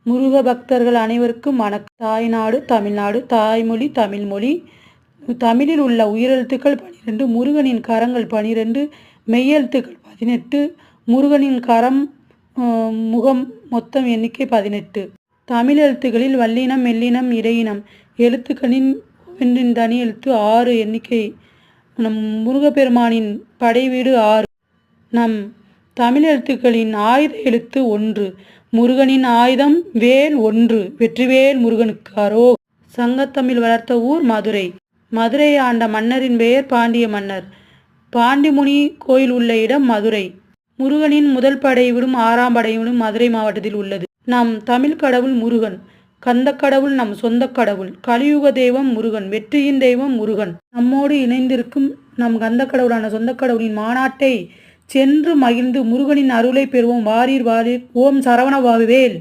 முருக பக்தர்கள் அனைவருக்கும் வணக்கம். தாய்நாடு தமிழ்நாடு. தாய்மொழி தமிழ்மொழி. தமிழில் உள்ள உயிரெழுத்துக்கள் 12, முருகனின் கரங்கள் 12, மெய்யெழுத்துக்கள் 18, முருகனின் கரம் முகம் மொத்தம் எண்ணிக்கை 18. தமிழ் எழுத்துக்களில் வல்லினம், மெல்லினம், இடையினம் எழுத்துக்களின் ஒவ்வொன்றின் தனி எழுத்து 6 எண்ணிக்கை. நம் முருகப்பெருமானின் படைவீடு 6. நம் தமிழ் எழுத்துக்களின் ஆயுத எழுத்து 1. முருகனின் ஆயுதம் வேல் 1. வெற்றிவேல் முருகனுக்கு அரோகரா. சங்கத்தமிழ் வளர்த்த ஊர் மதுரை. மதுரையை ஆண்ட மன்னரின் பெயர் பாண்டிய மன்னர். பாண்டிமுனி கோயில் உள்ள இடம் மதுரை. முருகனின் முதல் படைவீடும் 6ஆம் படைவீடும் மதுரை மாவட்டத்தில் உள்ளது. நம் தமிழ் கடவுள் முருகன். கந்தக்கடவுள் நம் சொந்த கடவுள். கலியுக தெய்வம் முருகன். வெற்றியின் தெய்வம் முருகன். நம்மோடு இணைந்திருக்கும் நம் கந்த கடவுளான சொந்த கடவுளின் மாநாட்டை சென்று மகிழ்ந்து முருகனின் அருளை பெறுவோம். வாரீர் வாரீர். ஓம் சரவண பவவேல்.